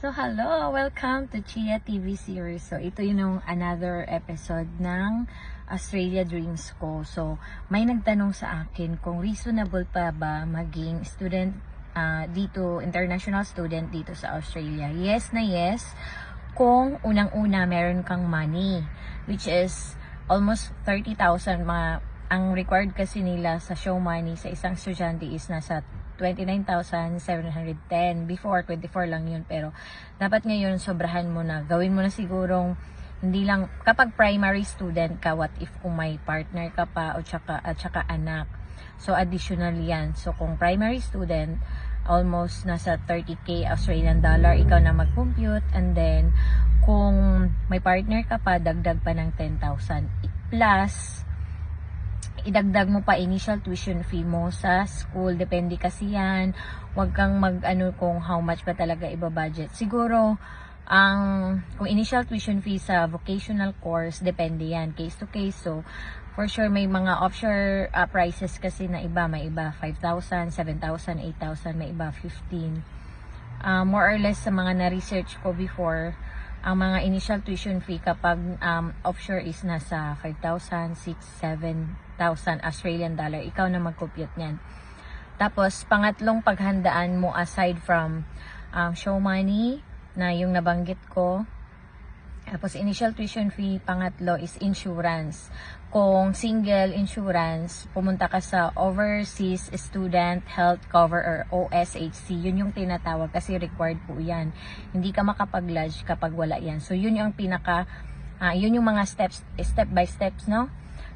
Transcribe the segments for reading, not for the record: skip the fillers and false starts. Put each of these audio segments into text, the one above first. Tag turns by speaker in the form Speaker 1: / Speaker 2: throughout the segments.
Speaker 1: So, hello! Welcome to Chia TV series. So, ito yung another episode ng Australia Dreams ko. So, may nagtanong sa akin kung reasonable pa ba maging student dito, international student dito sa Australia. Yes na yes, kung unang-una meron kang money, which is almost 30,000. Ang required kasi nila sa show money sa isang estudyante is nasa 29,710. Before, 24 lang yun. Pero, dapat ngayon, sobrahan mo na. Gawin mo na sigurong, hindi lang, kapag primary student ka, what if kung may partner ka pa, at saka anak. So, additional yan. So, kung primary student, almost nasa 30k Australian dollar, ikaw na mag-compute. And then, kung may partner ka pa, dagdag pa ng 10,000. Plus, idagdag mo pa initial tuition fee mo sa school. Depende kasi yan. Huwag kang mag-ano kung how much pa talaga iba-budget. Siguro, kung initial tuition fee sa vocational course, depende yan. Case to case. So, for sure, may mga offshore prices kasi na iba. May iba 5,000, 7,000, 8,000. May iba 15. More or less sa mga na-research ko before, ang mga initial tuition fee kapag offshore is nasa 5,000, 6,000, 7,000 Australian dollar. Ikaw na mag-compute niyan. Tapos, pangatlong paghandaan mo aside from show money na yung nabanggit ko. Tapos, initial tuition fee. Pangatlo is insurance. Kung single insurance, pumunta ka sa Overseas Student Health Cover or OSHC. Yun yung tinatawag kasi required po yan. Hindi ka makapag-lodge kapag wala yan. So, yun yung yun yung mga steps, step by steps, no?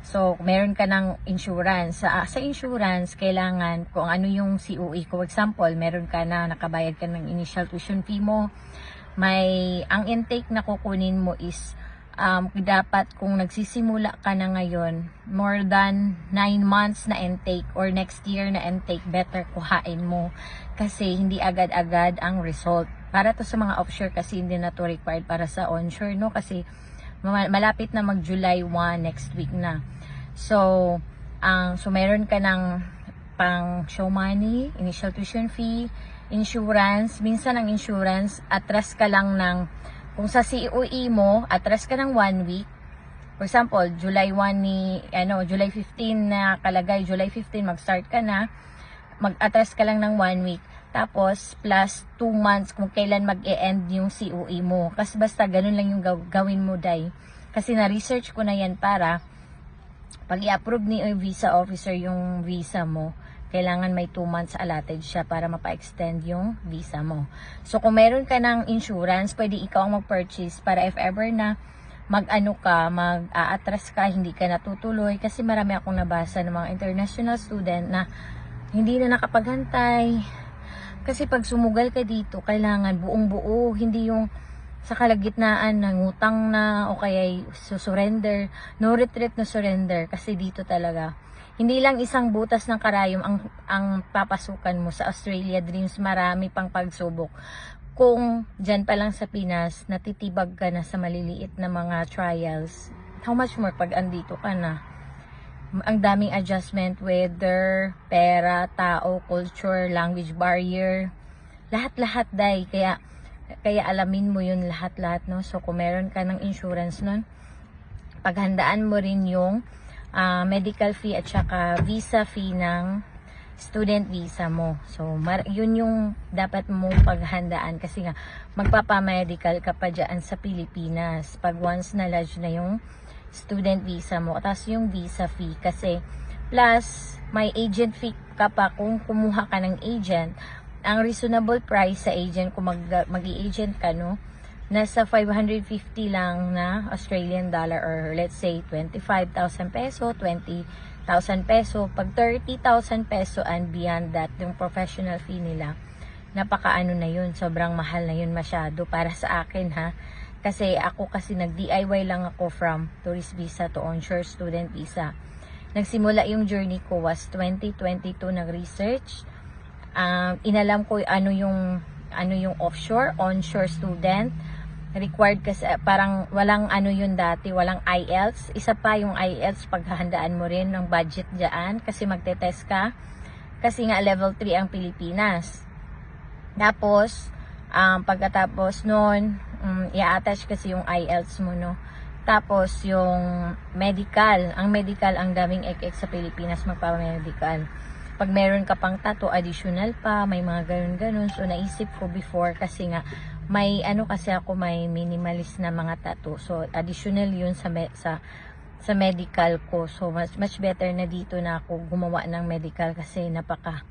Speaker 1: So, meron ka ng insurance. Sa insurance, kailangan kung ano yung COE. For example, meron ka na, nakabayad ka ng initial tuition fee mo. Ang intake na kukunin mo is, dapat kung nagsisimula ka na ngayon, more than 9 months na intake or next year na intake, better kuhain mo. Kasi hindi agad-agad ang result. Para to sa mga offshore kasi hindi na to required para sa onshore, no? Kasi malapit na mag-July 1 next week na. So, meron ka ng pang show money, initial tuition fee, insurance. Minsan ang insurance, atras ka lang ng, kung sa COE mo, atras ka ng 1 week. For example, July 1 July 15 na kalagay, July 15 mag-start ka na, mag-atras ka lang ng 1 week. Tapos, plus 2 months kung kailan mag-e-end yung COE mo. Kasi basta ganun lang yung gawin mo, day. Kasi na-research ko na yan para pag i-approve ni visa officer yung visa mo, kailangan may 2 months allotted siya para mapa-extend yung visa mo. So, kung meron ka ng insurance, pwede ikaw ang mag-purchase para if ever na mag-aatras ka, hindi ka natutuloy. Kasi marami akong nabasa ng mga international student na hindi na nakapaghantay. Kasi pag sumugal ka dito, kailangan buong-buo, hindi yung sa kalagitnaan ng utang na o kaya surrender. No retreat, no surrender. Kasi dito talaga, hindi lang isang butas ng karayom ang papasukan mo sa Australia Dreams. Marami pang pagsubok. Kung dyan pa lang sa Pinas, natitibag ka na sa maliliit na mga trials, how much more pag andito ka na? Ang daming adjustment, weather, pera, tao, culture, language barrier, lahat-lahat day. Kaya alamin mo yun lahat-lahat, no? So, kung meron ka ng insurance nun, paghandaan mo rin yung medical fee at saka visa fee ng student visa mo. So, yun yung dapat mong paghandaan kasi nga, magpapamedical ka pa dyan sa Pilipinas. Pag once na lodge na yung student visa mo, tapos yung visa fee kasi, plus, may agent fee ka pa kung kumuha ka ng agent. Ang reasonable price sa agent kung mag-i-agent ka, no, nasa 550 lang na Australian dollar or let's say 25,000 peso, 20,000 peso. Pag 30,000 peso and beyond that, yung professional fee nila, napakaano na yun, sobrang mahal na yun masyado para sa akin, ha. Kasi ako nag-DIY lang ako from tourist visa to onshore student visa. Nagsimula yung journey ko was 2022, nag-research. Inalam ko ano yung offshore, onshore student. Required kasi, parang walang yun dati, walang IELTS. Isa pa yung IELTS, paghahandaan mo rin ng budget dyan kasi magte-test ka. Kasi nga level 3 ang Pilipinas. Tapos, Pagkatapos nun, i-attach kasi yung IELTS mo, no? Tapos, yung medical. Ang medical, ang daming ek sa Pilipinas magpa-medical. Pag meron ka pang tattoo, additional pa, may mga ganun-ganun. So, naisip ko before kasi nga, may kasi ako, may minimalist na mga tattoo. So, additional yun sa medical ko. So, much better na dito na ako gumawa ng medical kasi napaka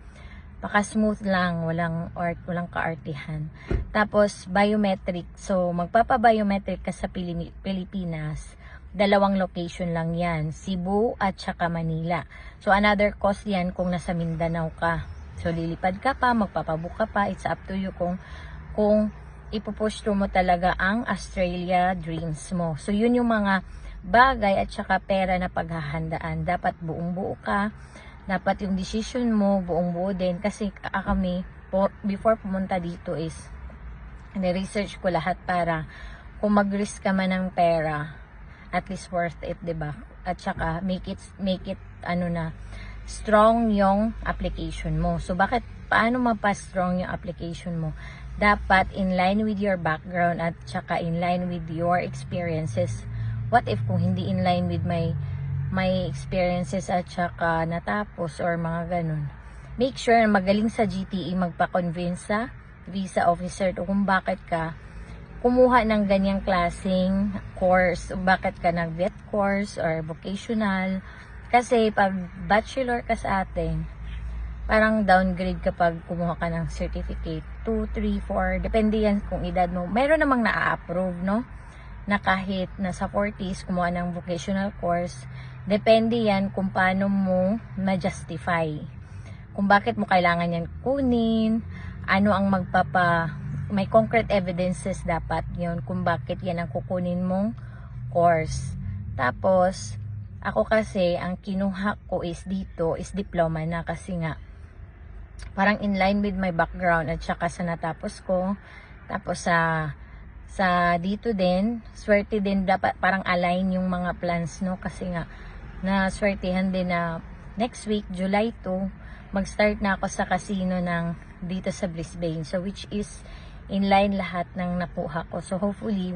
Speaker 1: smooth lang, walang kaartihan. Tapos, biometric. So, magpapa-biometric ka sa Pilipinas. Dalawang location lang yan, Cebu at saka Manila. So, another cost yan kung nasa Mindanao ka. So, lilipad ka pa, magpapabook ka pa, it's up to you kung ipupush through mo talaga ang Australia dreams mo. So, yun yung mga bagay at saka pera na paghahandaan. Dapat buong buo ka. Dapat yung decision mo, buong buo din. Kasi kami, before pumunta dito is, ni-research ko lahat para kung mag-risk ka man ng pera, at least worth it, 'di ba? At saka make it strong yung application mo. So paano mapa-strong yung application mo? Dapat in line with your background at saka in line with your experiences. What if kung hindi in line with my experiences at saka natapos or mga ganun? Make sure magaling sa GTE magpa-convince sa visa officer o kung bakit ka kumuha ng ganyang klaseng course. Bakit ka nag-vet course or vocational? Kasi pag bachelor ka sa atin, parang downgrade kapag kumuha ka ng certificate. 2, 3, 4, depende yan kung edad mo. Meron namang na-approve, no? Na kahit nasa 40s, kumuha ng vocational course. Depende yan kung paano mo ma-justify. Kung bakit mo kailangan yan kunin, ano ang may concrete evidences dapat yon kung bakit yan ang kukunin mong course. Tapos, ako kasi, ang kinuha ko is dito, is diploma na kasi nga, parang in line with my background at saka sa natapos ko. Tapos sa dito din, swerte din, dapat parang align yung mga plans, no? Kasi nga, na-swertihan din na next week, July 2, mag-start na ako sa casino dito sa Brisbane. So, which is in line lahat ng nakuha ko. So, hopefully,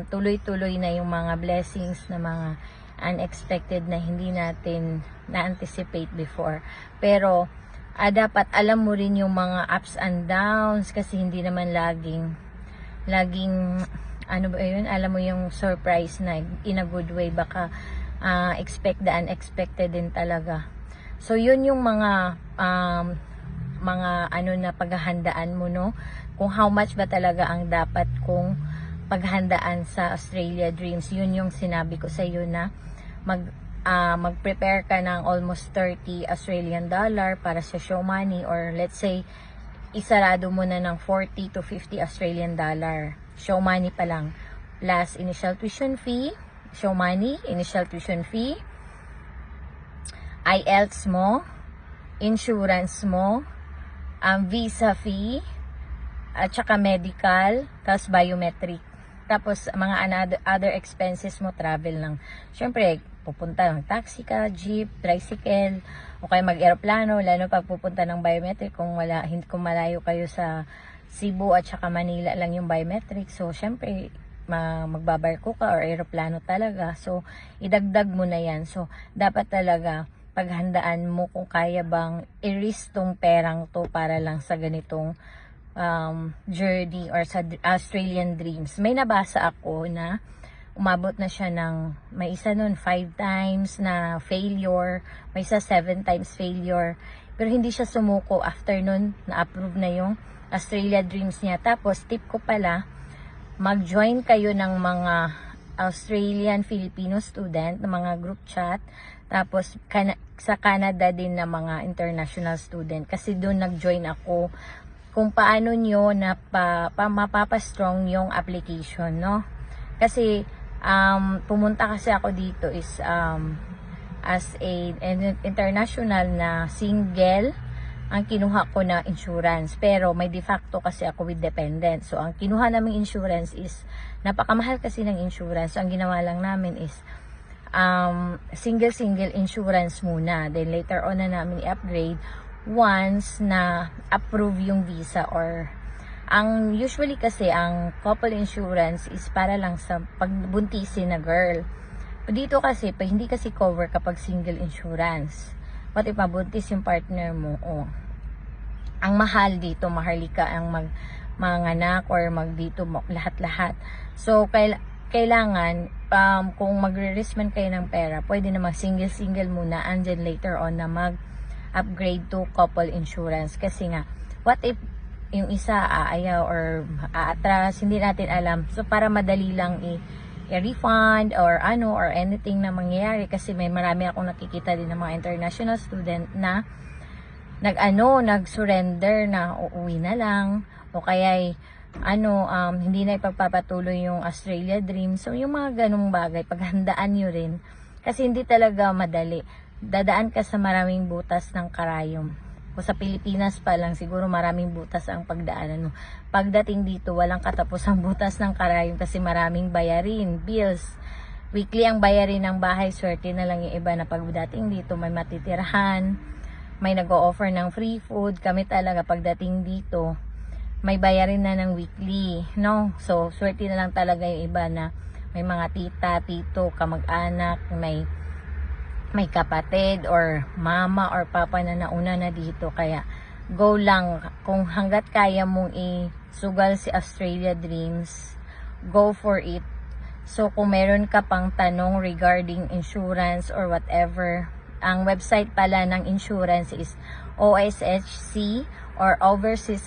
Speaker 1: tuloy-tuloy na yung mga blessings na mga unexpected na hindi natin na-anticipate before. Pero, dapat alam mo rin yung mga ups and downs kasi hindi naman laging ano ba yun? Alam mo yung surprise na in a good way. Baka expect the unexpected din talaga. So, yun yung mga na paghahandaan mo, no? Kung how much ba talaga ang dapat kong paghandaan sa Australia Dreams. Yun yung sinabi ko sa iyo na mag-prepare ka ng almost 30 Australian dollar para sa show money, or let's say isarado mo na ng 40 to 50 Australian dollar. Show money pa lang. Plus initial tuition fee, show money, initial tuition fee, IELTS mo, insurance mo, visa fee, at saka medical, tapos biometric. Tapos, mga other expenses mo, travel lang. Siyempre, pupunta ng taxi ka, jeep, tricycle, o kaya mag-aeroplano, lalo pag pupunta ng biometric, kung malayo kayo sa Cebu at saka Manila lang yung biometric. So, siyempre, magbabarko ka or aeroplano talaga. So, idagdag mo na yan. So, dapat talaga, paghandaan mo kung kaya bang i-risk tong perang to para lang sa ganitong journey or sa Australian Dreams. May nabasa ako na umabot na siya may isa nun 5 times na failure, may isa 7 times failure, pero hindi siya sumuko. After nun, na-approve na yung Australia Dreams niya. Tapos, tip ko pala, mag-join kayo ng mga Australian Filipino student, ng mga group chat. Tapos, sa Canada din na mga international student. Kasi doon nag-join ako kung paano nyo mapapastrong yung application, no? Kasi, pumunta kasi ako dito is as an international na single ang kinuha ko na insurance. Pero may de facto kasi ako with dependent. So, ang kinuha naming insurance is, napakamahal kasi ng insurance. So, ang ginawa lang namin is, single insurance muna. Then, later on na namin i-upgrade once na approve yung visa or Ang usually kasi, ang couple insurance is para lang sa pagbuntisin na girl. Dito kasi, hindi kasi cover kapag single insurance. What if mabuntis yung partner mo? Oh, ang mahal dito, maharlika ang manganak or dito lahat-lahat. So, kailangan, kung magre-risk man kayo ng pera, pwede na mag-single muna and then later on na mag-upgrade to couple insurance. Kasi nga, what if yung isa aayaw or aatras, hindi natin alam. So, para madali lang i-refund or anything na mangyayari. Kasi marami akong nakikita din ng mga international student na nag-surrender na uuwi na lang o kaya hindi na ipagpapatuloy yung Australia dream. So, yung mga ganung bagay, paghandaan nyo rin. Kasi hindi talaga madali. Dadaan ka sa maraming butas ng karayom. O sa Pilipinas pa lang, siguro maraming butas ang pagdaanan mo. Pagdating dito, walang katapusang butas ng karayom kasi maraming bayarin, bills. Weekly ang bayarin ng bahay, swerte na lang yung iba na pagdating dito, may matitirahan, may nag-o-offer ng free food. Kami talaga pagdating dito, may bayarin na ng weekly, no? So, swerte na lang talaga yung iba na may mga tita, tito, kamag-anak, may kapatid or mama or papa na nauna na dito. Kaya go lang, kung hanggat kaya mong isugal si Australia Dreams, go for it. So kung meron ka pang tanong regarding insurance or whatever, ang website pala ng insurance is OSHC or Overseas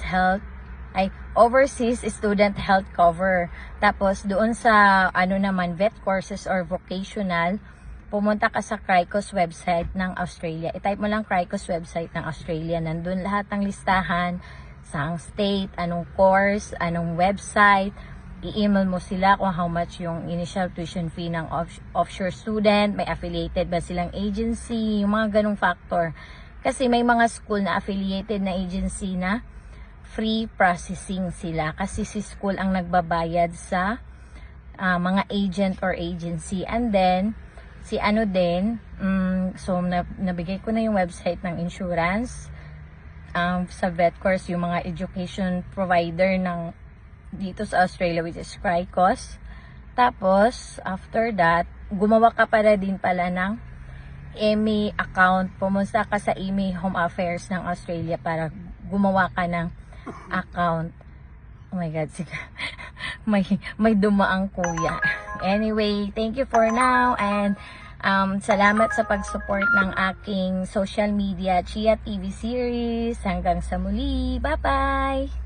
Speaker 1: Student Health Cover. Tapos doon sa naman vet courses or vocational, pumunta ka sa CRICOS website ng Australia. I-type mo lang CRICOS website ng Australia. Nandun lahat ng listahan, saang state, anong course, anong website. I-email mo sila kung how much yung initial tuition fee ng offshore student, may affiliated ba silang agency, yung mga ganong factor. Kasi may mga school na affiliated na agency na free processing sila. Kasi si school ang nagbabayad sa mga agent or agency. And then, nabigay ko na yung website ng insurance, sa vet course, yung mga education provider ng dito sa Australia, which is CRICOS. Tapos, after that, gumawa ka din pala ng EMI account. Pumunta ka sa EMI Home Affairs ng Australia para gumawa ka ng account. Oh my God, may dumaang kuya. Anyway, thank you for now and salamat sa pag-support ng aking social media Chia TV series. Hanggang sa muli. Bye-bye!